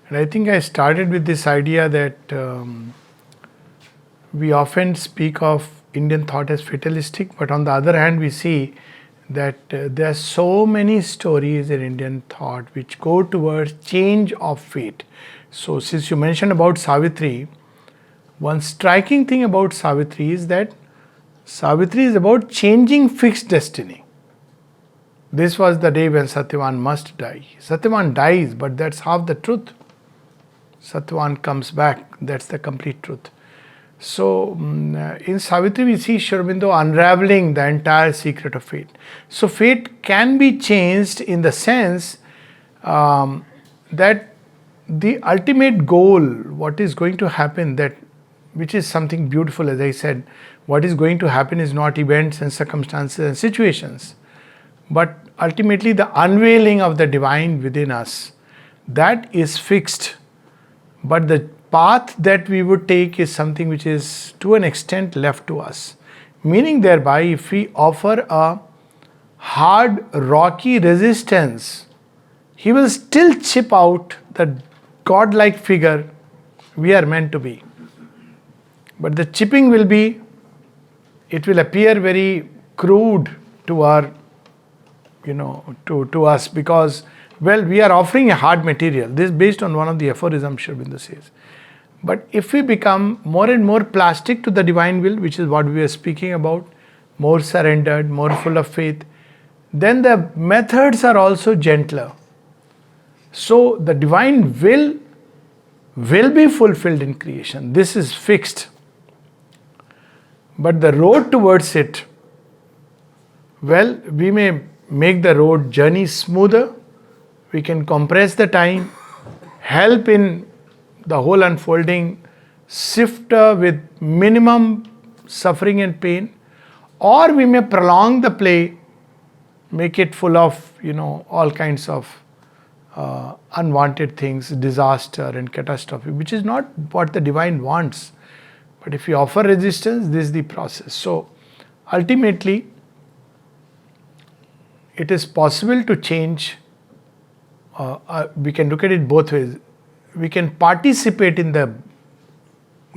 And I think I started with this idea that we often speak of Indian thought as fatalistic, but on the other hand, we see that there are so many stories in Indian thought which go towards change of fate. So, since you mentioned about Savitri, one striking thing about Savitri is that Savitri is about changing fixed destiny. This was the day when Satyavan must die. Satyavan dies, but that's half the truth. Satyavan comes back, that's the complete truth. So, in Savitri, we see Sri Aurobindo unraveling the entire secret of fate. So, fate can be changed in the sense that the ultimate goal, what is going to happen, that which is something beautiful, as I said, what is going to happen is not events and circumstances and situations, but ultimately the unveiling of the divine within us. That is fixed, but the path that we would take is something which is to an extent left to us. Meaning, thereby, if we offer a hard, rocky resistance, he will still chip out the godlike figure we are meant to be. But the chipping will be, it will appear very crude to our, to us, because, well, we are offering a hard material. This is based on one of the aphorisms Sri Aurobindo says. But if we become more and more plastic to the divine will, which is what we are speaking about, more surrendered, more full of faith, then the methods are also gentler. So the divine will be fulfilled in creation. This is fixed. But the road towards it, well, we may make the road journey smoother, we can compress the time, help in the whole unfolding, shift with minimum suffering and pain, or we may prolong the play, make it full of, all kinds of unwanted things, disaster and catastrophe, which is not what the divine wants. But if you offer resistance, this is the process. So, ultimately, it is possible to change. We can look at it both ways. We can participate in the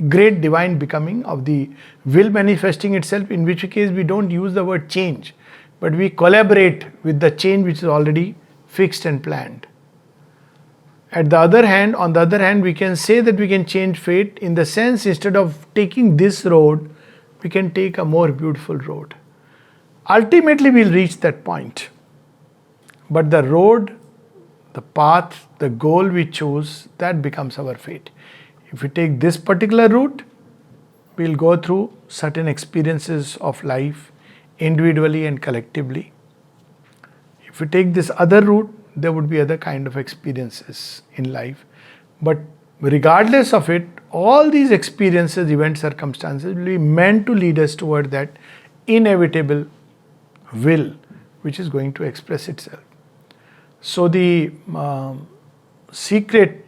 great divine becoming of the will manifesting itself, in which case we don't use the word change, but we collaborate with the change which is already fixed and planned. On the other hand, we can say that we can change fate in the sense, instead of taking this road, we can take a more beautiful road. Ultimately, we'll reach that point. But the road, the path, the goal we choose, that becomes our fate. If we take this particular route, we'll go through certain experiences of life, individually and collectively. If we take this other route, there would be other kind of experiences in life. But regardless of it, all these experiences, events, circumstances will be meant to lead us toward that inevitable will which is going to express itself. So the secret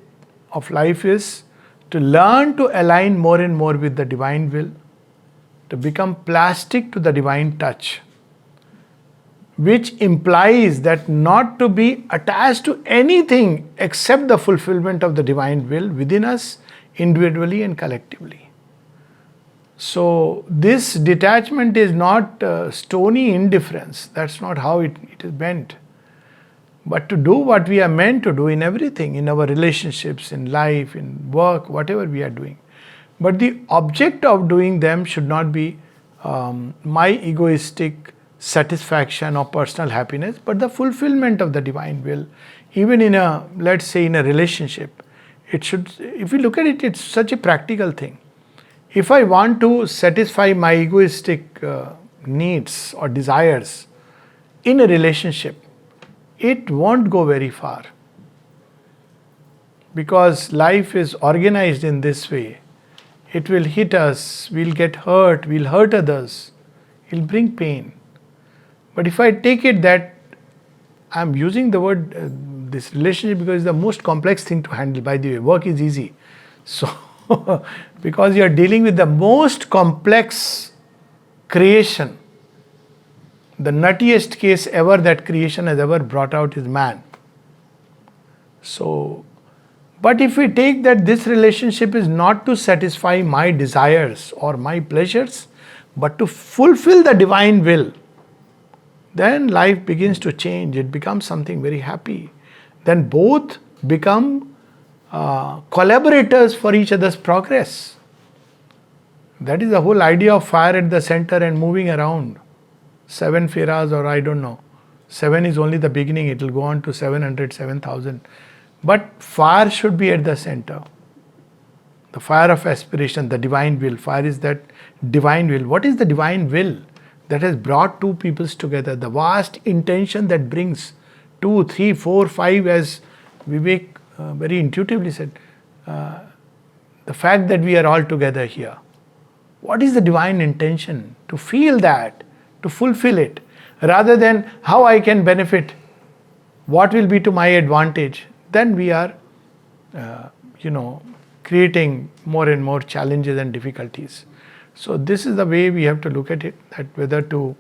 of life is to learn to align more and more with the divine will, to become plastic to the divine touch, which implies that not to be attached to anything except the fulfillment of the divine will within us, individually and collectively. So this detachment is not stony indifference. That's not how it is meant. But to do what we are meant to do in everything, in our relationships, in life, in work, whatever we are doing. But the object of doing them should not be my egoistic satisfaction or personal happiness, but the fulfillment of the divine will. Even in a, let's say, in a relationship, it should, if we look at it, it's such a practical thing. If I want to satisfy my egoistic needs or desires in a relationship, it won't go very far, because life is organized in this way. It will hit us, we'll get hurt, we'll hurt others, it'll bring pain. But if I take it that I'm using the word this relationship because it's the most complex thing to handle. By the way, work is easy. So because you are dealing with the most complex creation, the nuttiest case ever that creation has ever brought out is man. So But if we take that this relationship is not to satisfy my desires or my pleasures, but to fulfill the divine will, then life begins to change. It becomes something very happy. Then both become collaborators for each other's progress. That is the whole idea of fire at the center and moving around. 7 feras, or I don't know. 7 is only the beginning, it will go on to 700, 7,000. But fire should be at the center. The fire of aspiration, the divine will. Fire is that divine will. What is the divine will that has brought two peoples together? The vast intention that brings 2, 3, 4, 5, as Vivek very intuitively said, the fact that we are all together here. What is the divine intention? To feel that, to fulfill it, rather than how I can benefit, what will be to my advantage. Then we are, creating more and more challenges and difficulties. So this is the way we have to look at it, that whether to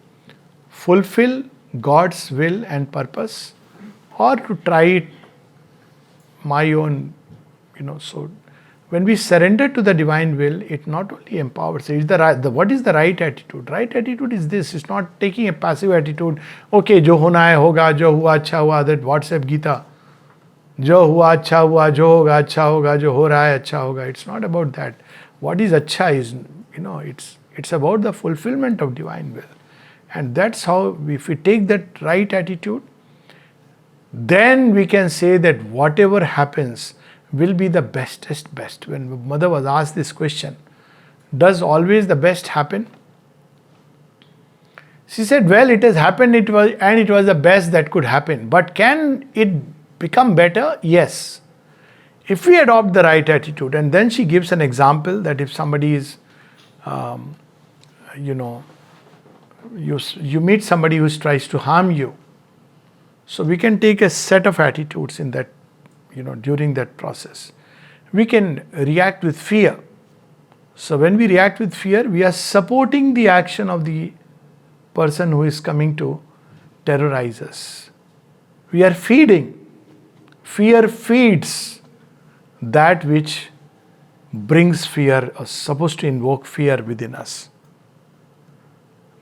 fulfill God's will and purpose or to try it my own, so when we surrender to the divine will, it not only empowers, it's what is the right attitude? Right attitude is this, it's not taking a passive attitude, okay, jo hona hai hoga, jo hua acha hua, that WhatsApp Gita. Jo hua acha hua, jo hoga acha hoga, jo ho raha hai acha hoga. It's not about that. What is acha is, it's about the fulfillment of divine will. And that's how, if we take that right attitude, then we can say that whatever happens will be the bestest best. When Mother was asked this question, does always the best happen? She said, well, it has happened, it was the best that could happen. But can it become better? Yes. If we adopt the right attitude. And then she gives an example that if somebody is, you meet somebody who tries to harm you. So we can take a set of attitudes in that, during that process. We can react with fear. So when we react with fear, we are supporting the action of the person who is coming to terrorize us. We are feeding. Fear feeds that which brings fear, or supposed to invoke fear within us.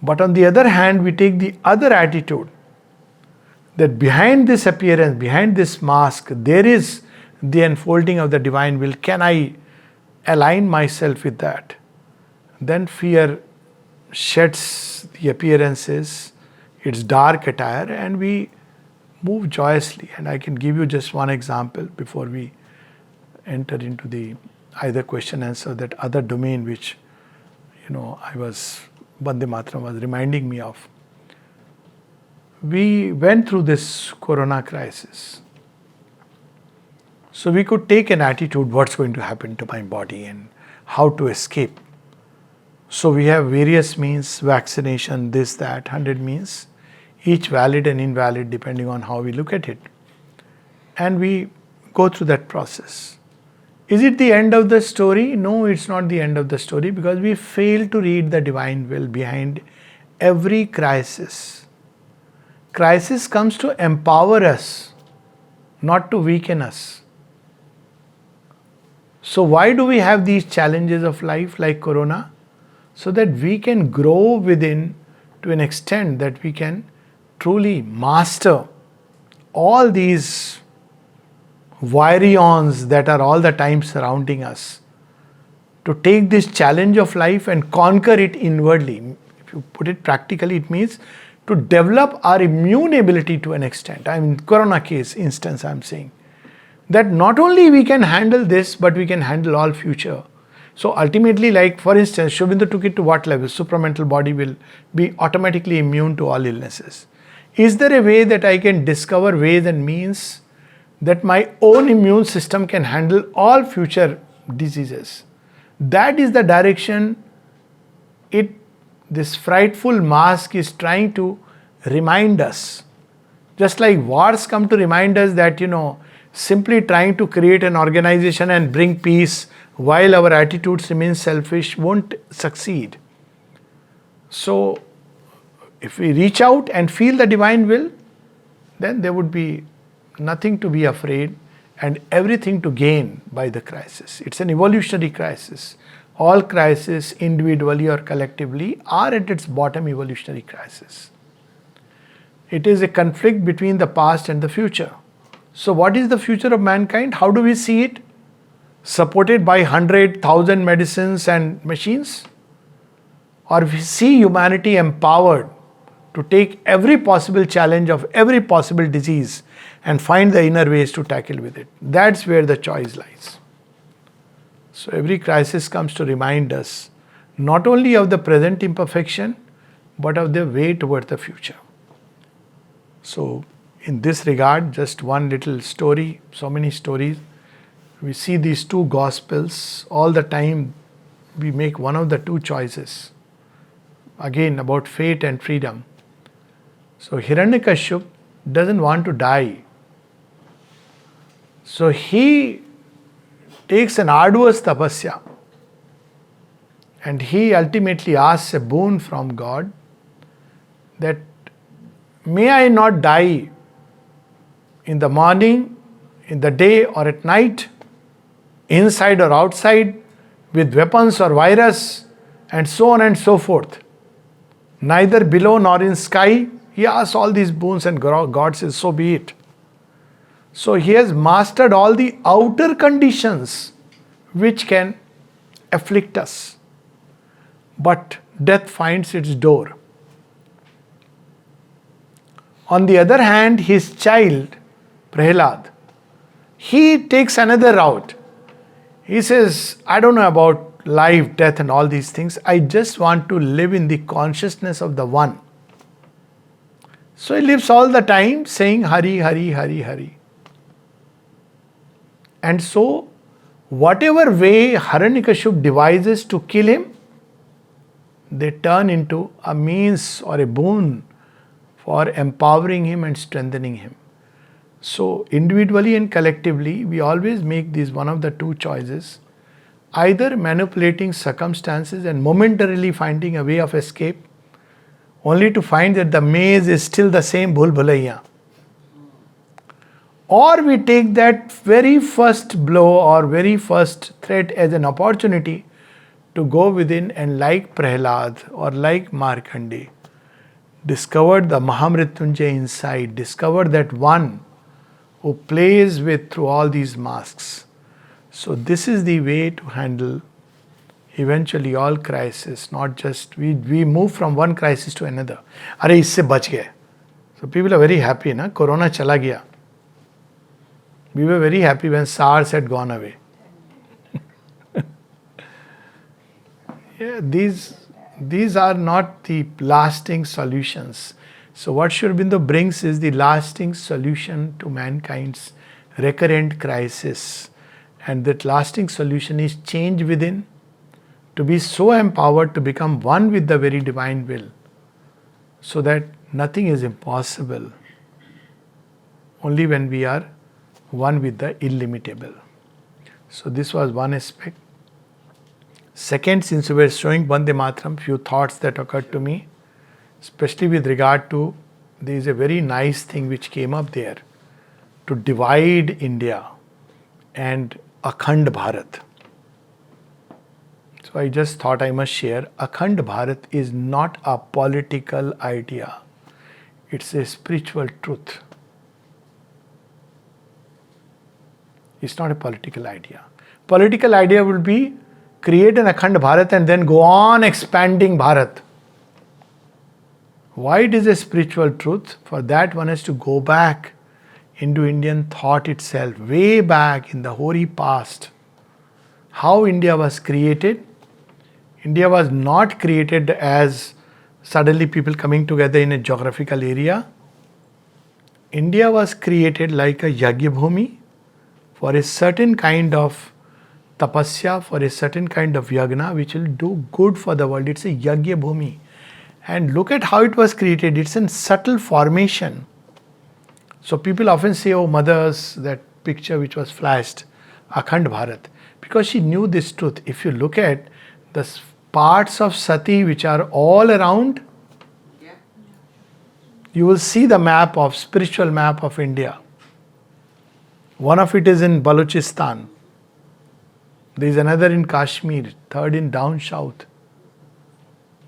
But on the other hand, we take the other attitude, that behind this appearance, behind this mask, there is the unfolding of the divine will. Can I align myself with that? Then fear sheds the appearances, its dark attire, and we move joyously. And I can give you just one example before we enter into the either question answer, that other domain which Vande Mataram was reminding me of. We went through this corona crisis. So we could take an attitude, what's going to happen to my body and how to escape. So we have various means, vaccination, this, that, 100 means, each valid and invalid depending on how we look at it. And we go through that process. Is it the end of the story? No, it's not the end of the story, because we fail to read the divine will behind every crisis. Crisis comes to empower us, not to weaken us. So why do we have these challenges of life like corona? So that we can grow within to an extent that we can truly master all these virions that are all the time surrounding us. To take this challenge of life and conquer it inwardly. If you put it practically, it means to develop our immune ability to an extent. Corona case instance, I'm saying that not only we can handle this, but we can handle all future. So ultimately, like for instance, Shobindu took it to what level? Supramental body will be automatically immune to all illnesses. Is there a way that I can discover ways and means that my own immune system can handle all future diseases? That is the direction this frightful mask is trying to remind us. Just like wars come to remind us that, simply trying to create an organization and bring peace while our attitudes remain selfish won't succeed. So, if we reach out and feel the divine will, then there would be nothing to be afraid, and everything to gain by the crisis. It's an evolutionary crisis. All crises, individually or collectively, are at its bottom evolutionary crisis. It is a conflict between the past and the future. So what is the future of mankind? How do we see it? Supported by 100,000 medicines and machines? Or we see humanity empowered to take every possible challenge of every possible disease and find the inner ways to tackle with it. That's where the choice lies. So every crisis comes to remind us not only of the present imperfection, but of the way towards the future. So in this regard, just one little story, so many stories. We see these two gospels all the time. We make one of the two choices. Again, about fate and freedom. So Hiranyakashipu doesn't want to die. So he takes an arduous tapasya and he ultimately asks a boon from God that may I not die in the morning, in the day or at night, inside or outside, with weapons or virus, and so on and so forth. Neither below nor in sky. He asks all these boons and God says, so be it. So he has mastered all the outer conditions which can afflict us. But death finds its door. On the other hand, his child, Prahlad, he takes another route. He says, I don't know about life, death and all these things. I just want to live in the consciousness of the One. So he lives all the time saying Hari, Hari, Hari, Hari. And so, whatever way Hiranyakashipu devises to kill him, they turn into a means or a boon for empowering him and strengthening him. So, individually and collectively, we always make this one of the two choices. Either manipulating circumstances and momentarily finding a way of escape, only to find that the maze is still the same bhul bhulaiya. Or we take that very first blow or very first threat as an opportunity to go within and like Prahlad or like Markandeya, discover the Mahamrityunjay inside, discover that One who plays with through all these masks. So this is the way to handle eventually all crises, not just we move from one crisis to another. Are isse bach gaye. So people are very happy, na? Corona chala gaya. We were very happy when SARS had gone away. Yeah, these are not the lasting solutions. So what Sri Aurobindo brings is the lasting solution to mankind's recurrent crisis. And that lasting solution is change within, to be so empowered to become one with the very divine will, so that nothing is impossible only when we are one with the illimitable. So this was one aspect. Second, since we were showing Vande Mataram, few thoughts that occurred to me, especially with regard to, there is a very nice thing which came up there, to divide India and Akhand Bharat. So I just thought I must share, Akhand Bharat is not a political idea. It's a spiritual truth. It's not a political idea. Political idea would be create an Akhand Bharat and then go on expanding Bharat. Why it is a spiritual truth? For that one has to go back into Indian thought itself, way back in the hoary past. How India was created. India was not created as suddenly people coming together in a geographical area. India was created like a Yagya Bhumi for a certain kind of tapasya, for a certain kind of yagna which will do good for the world. It's a Yagya Bhumi. And look at how it was created. It's in subtle formation. So people often say, oh mothers, that picture which was flashed, Akhand Bharat. Because she knew this truth. If you look at the parts of Sati which are all around, you will see the map of, spiritual map of India. One of it is in Balochistan. There is another in Kashmir, third in down south.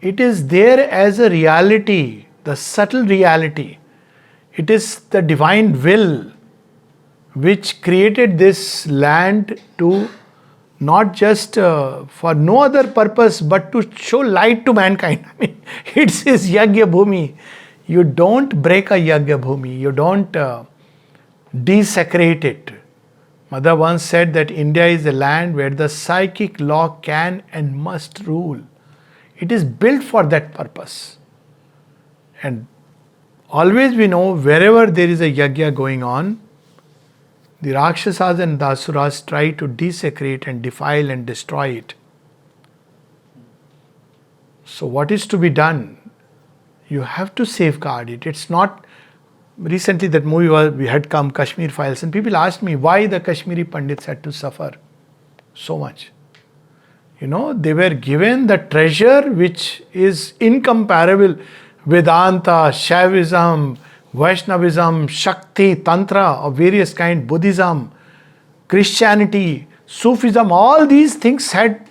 It is there as a reality, the subtle reality. It is the divine will which created this land to not just for no other purpose but to show light to mankind. I mean, it's his Yagya Bhumi. You don't break a Yagya Bhumi, you don't desecrate it. Mother once said that India is a land where the psychic law can and must rule. It is built for that purpose. And always we know wherever there is a Yagya going on, the Rakshasas and the Asuras try to desecrate and defile and destroy it. So what is to be done? You have to safeguard it. It's not... Recently that we had come, Kashmir Files, and people asked me why the Kashmiri Pandits had to suffer so much. You know, they were given the treasure which is incomparable. Vedanta, Shaivism, Vaishnavism, Shakti, Tantra of various kind, Buddhism, Christianity, Sufism, all these things had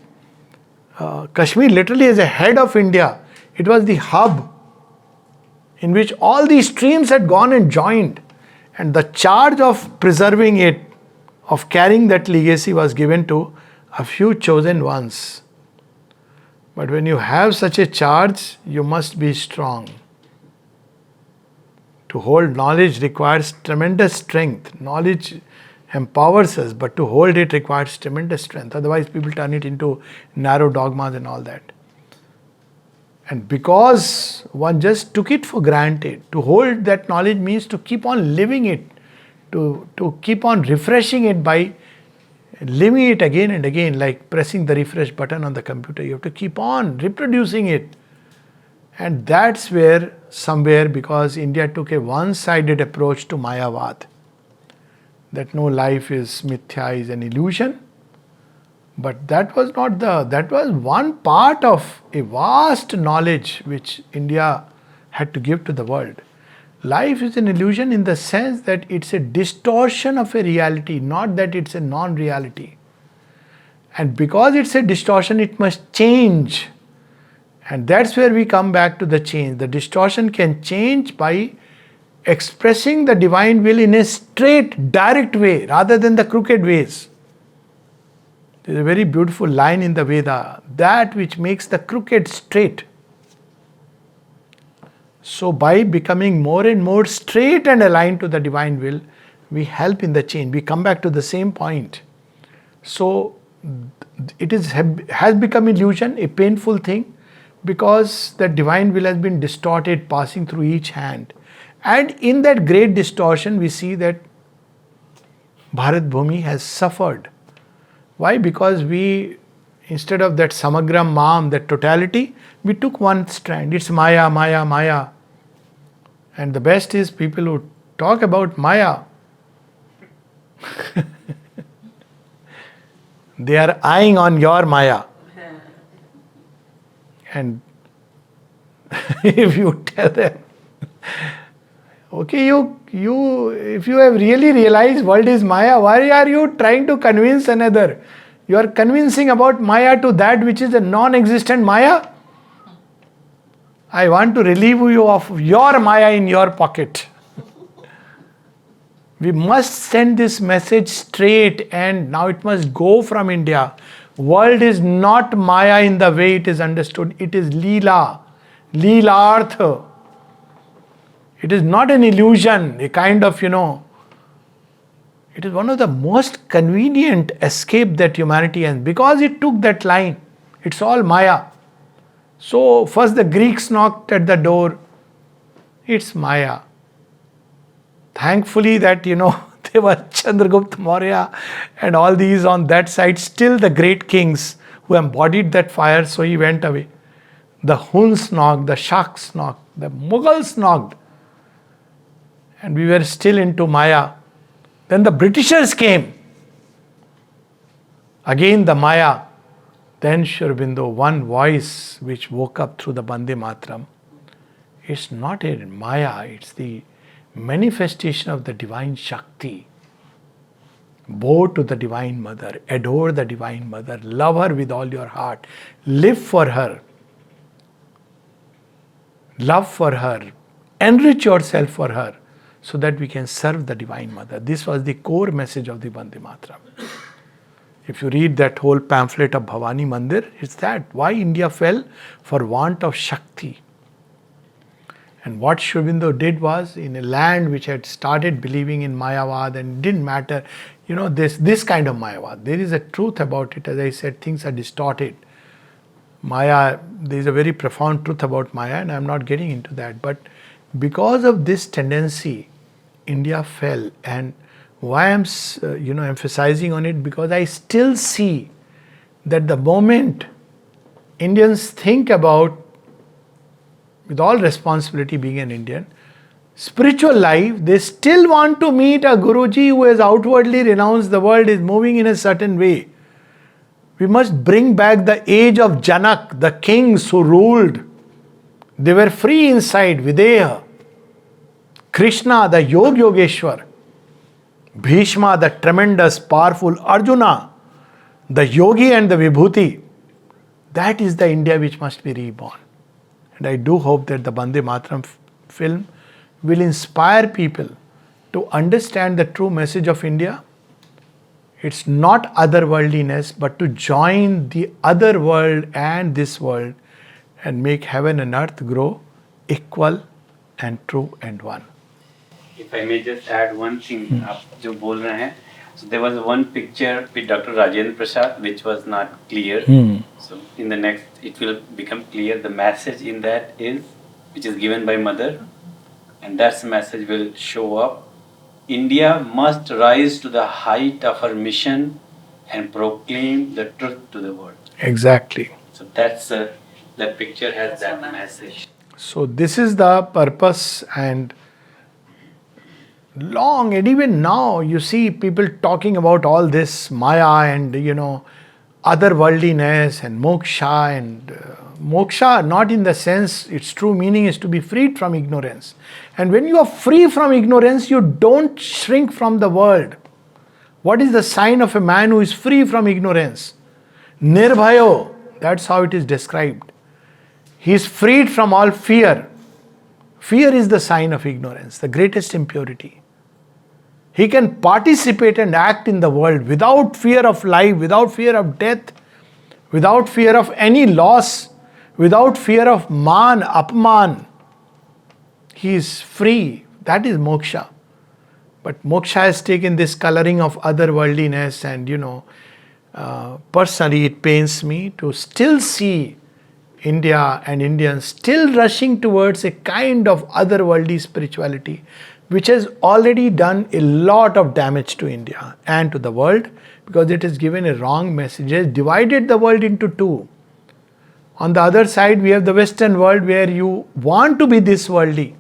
Kashmir literally as a head of India. It was the hub in which all these streams had gone and joined. And the charge of preserving it, of carrying that legacy was given to a few chosen ones. But when you have such a charge, you must be strong. To hold knowledge requires tremendous strength. Knowledge empowers us, but to hold it requires tremendous strength. Otherwise, people turn it into narrow dogmas and all that. And because one just took it for granted, to hold that knowledge means to keep on living it, to keep on refreshing it by living it again and again, like pressing the refresh button on the computer. You have to keep on reproducing it. And that's where somewhere, because India took a one-sided approach to Mayavad, that no life is mithya, is an illusion. But that was not that was one part of a vast knowledge which India had to give to the world. Life is an illusion in the sense that it's a distortion of a reality, not that it's a non-reality. And because it's a distortion, it must change. And that's where we come back to the change. The distortion can change by expressing the divine will in a straight, direct way rather than the crooked ways. There's a very beautiful line in the Veda, that which makes the crooked straight. So by becoming more and more straight and aligned to the divine will, we help in the change. We come back to the same point. So it has become illusion, a painful thing, because the divine will has been distorted, passing through each hand. And in that great distortion, we see that Bharat Bhumi has suffered. Why? Because we, instead of that samagram mam, that totality, we took one strand. It's Maya, Maya, Maya. And the best is people who talk about Maya. They are eyeing on your Maya. And if you tell them, okay, if you have really realized world is Maya, why are you trying to convince another? You are convincing about Maya to that which is a non-existent Maya. I want to relieve you of your Maya in your pocket. We must send this message straight, and now it must go from India. World is not Maya in the way it is understood. It is Leela, Leelartha. It is not an illusion, a kind of, it is one of the most convenient escape that humanity has, because it took that line. It's all Maya. So first the Greeks knocked at the door. It's Maya. Thankfully that, they were Chandragupta Maurya and all these on that side, still the great kings who embodied that fire, so he went away. The Huns knocked, the Shaks knocked, the Mughals knocked. And we were still into Maya. Then the Britishers came. Again the Maya. Then Sri Aurobindo, one voice which woke up through the Bande Mataram. It's not a Maya, it's the manifestation of the divine Shakti. Bow to the Divine Mother, adore the Divine Mother, love her with all your heart, live for her, love for her, enrich yourself for her, so that we can serve the Divine Mother. This was the core message of the Vande Mataram. If you read that whole pamphlet of Bhavani Mandir, it's that why India fell for want of Shakti. And what Sri Aurobindo did was, in a land which had started believing in Mayavad, and it didn't matter, this kind of Mayavad. There is a truth about it. As I said, things are distorted. Maya, there is a very profound truth about Maya, and I'm not getting into that. But because of this tendency, India fell. And why I'm emphasizing on it, because I still see that the moment Indians think about, with all responsibility being an Indian, spiritual life, they still want to meet a Guruji who has outwardly renounced the world, is moving in a certain way. We must bring back the age of Janak, the kings who ruled. They were free inside, Videha. Krishna, the Yogeshwar. Bhishma, the tremendous, powerful. Arjuna, the yogi and the vibhuti. That is the India which must be reborn. And I do hope that the Vande Mataram film will inspire people to understand the true message of India. It's not otherworldliness, but to join the other world and this world and make heaven and earth grow equal and true and one. If I may just add one thing, आप जो बोल रहे हैं, so there was one picture with Dr. Rajendra Prasad which was not clear. So in the next, it will become clear. The message in that is, which is given by Mother, and that message will show up. India must rise to the height of her mission and proclaim the truth to the world. Exactly. So that's that picture has that message. So this is the purpose, and long, and even now you see people talking about all this Maya and otherworldliness and moksha, and moksha not in the sense its true meaning is to be freed from ignorance. And when you are free from ignorance, you don't shrink from the world. What is the sign of a man who is free from ignorance? Nirbhayo, that's how it is described. He is freed from all fear. Fear is the sign of ignorance, the greatest impurity. He can participate and act in the world without fear of life, without fear of death, without fear of any loss, without fear of man, apman. He is free. That is moksha. But moksha has taken this coloring of otherworldliness, and personally it pains me to still see India and Indians still rushing towards a kind of otherworldly spirituality, which has already done a lot of damage to India and to the world, because it has given a wrong message. It has divided the world into two. On the other side, we have the Western world where you want to be this worldly.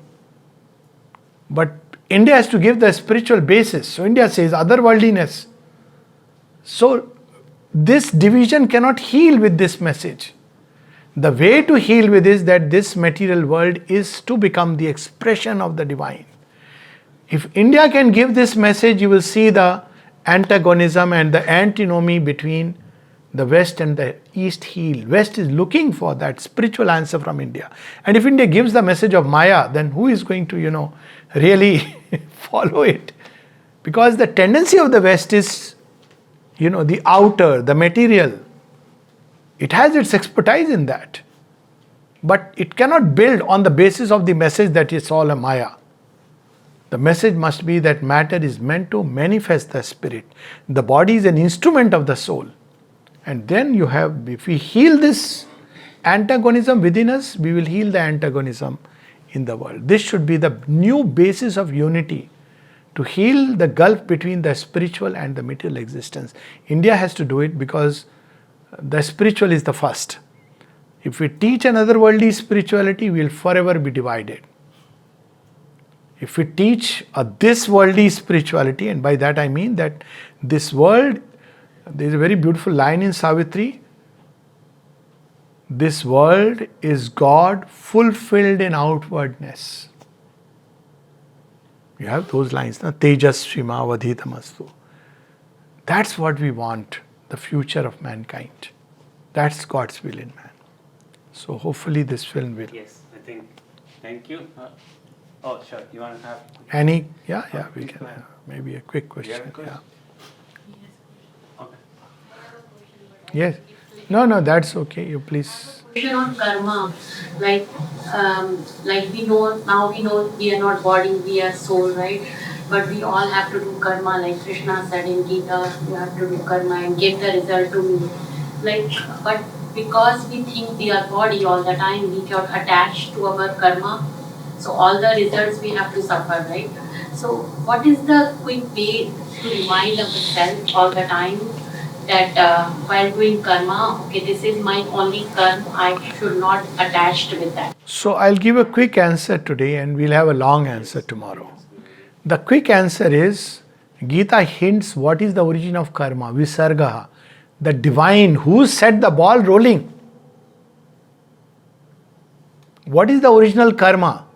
But India has to give the spiritual basis. So India says otherworldliness. So this division cannot heal with this message. The way to heal with is that this material world is to become the expression of the divine. If India can give this message, you will see the antagonism and the antinomy between the West and the East heal. West is looking for that spiritual answer from India. And if India gives the message of Maya, then who is going to, really follow it? Because the tendency of the West is, the outer, the material. It has its expertise in that. But it cannot build on the basis of the message that it's all a Maya. The message must be that matter is meant to manifest the spirit. The body is an instrument of the soul. And then if we heal this antagonism within us, we will heal the antagonism in the world. This should be the new basis of unity, to heal the gulf between the spiritual and the material existence. India has to do it because the spiritual is the first. If we teach another worldly spirituality, we will forever be divided. If we teach this worldly spirituality, and by that I mean that this world, there is a very beautiful line in Savitri. This world is God fulfilled in outwardness. You have those lines, na? Tejas Shima Vadhitamastu. That's what we want, the future of mankind. That's God's will in man. So hopefully this film will. Yes, I think. Thank you. Oh, sure. You want to have? Any? Yeah, we please can go ahead. have maybe a quick You question. have a question? Okay. Yes. No, that's okay. You please. Question on karma, like we know we are not body, we are soul, right? But we all have to do karma, like Krishna said in Gita, you have to do karma and give the result to me. But because we think we are body all the time, we got attached to our karma. So all the results we have to suffer, right? So what is the quick way to remind ourselves all the time that while doing karma, okay, this is my only karma, I should not attached with that. So I'll give a quick answer today and we'll have a long answer tomorrow. The quick answer is Gita hints what is the origin of karma, Visarga, the divine who set the ball rolling. What is the original karma?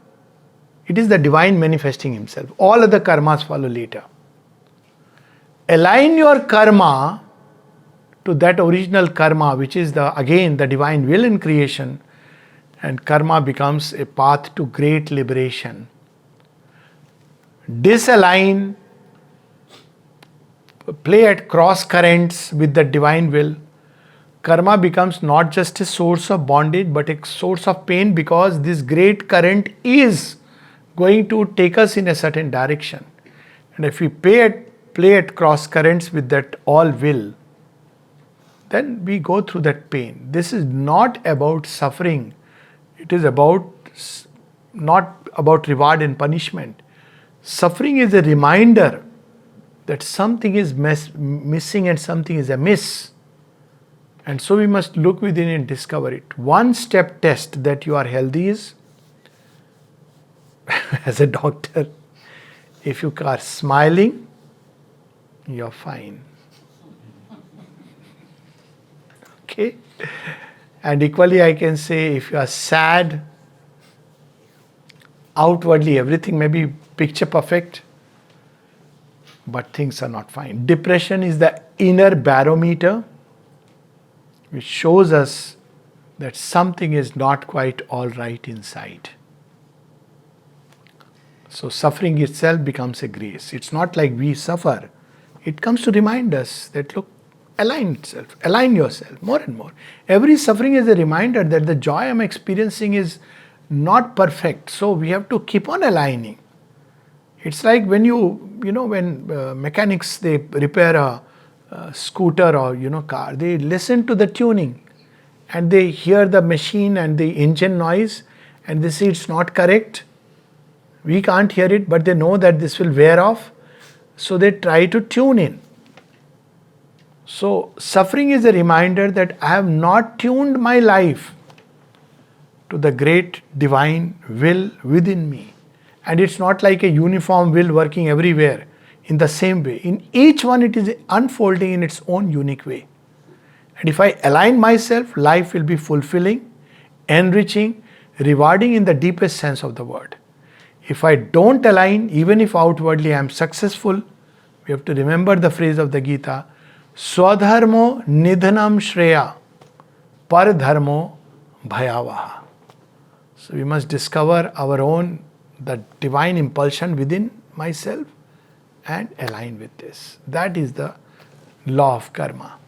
It is the divine manifesting himself. All other karmas follow later. Align your karma to that original karma, which is again the divine will in creation, and karma becomes a path to great liberation. Disalign, play at cross currents with the divine will. Karma becomes not just a source of bondage but a source of pain, because this great current is going to take us in a certain direction. And if we play at cross currents with that all will, then we go through that pain. This is not about suffering. It is not about reward and punishment. Suffering is a reminder that something is missing and something is amiss. And so we must look within and discover it. One step test that you are healthy is, as a doctor, if you are smiling, you're fine. Okay? And equally I can say, if you are sad, outwardly everything may be picture perfect, but things are not fine. Depression is the inner barometer which shows us that something is not quite all right inside. So suffering itself becomes a grace. It's not like we suffer. It comes to remind us that, look, align yourself more and more. Every suffering is a reminder that the joy I'm experiencing is not perfect. So we have to keep on aligning. It's like when when mechanics, they repair a scooter or car, they listen to the tuning and they hear the machine and the engine noise and they see it's not correct. We can't hear it, but they know that this will wear off, so they try to tune in. So suffering is a reminder that I have not tuned my life to the great divine will within me. And it's not like a uniform will working everywhere in the same way. In each one it is unfolding in its own unique way. And if I align myself, life will be fulfilling, enriching, rewarding in the deepest sense of the word. If I don't align, even if outwardly I am successful, we have to remember the phrase of the Gita, Swadharmo nidhanam shreya, par dharmo bhayavaha. So we must discover our own, the divine impulsion within myself and align with this. That is the law of karma.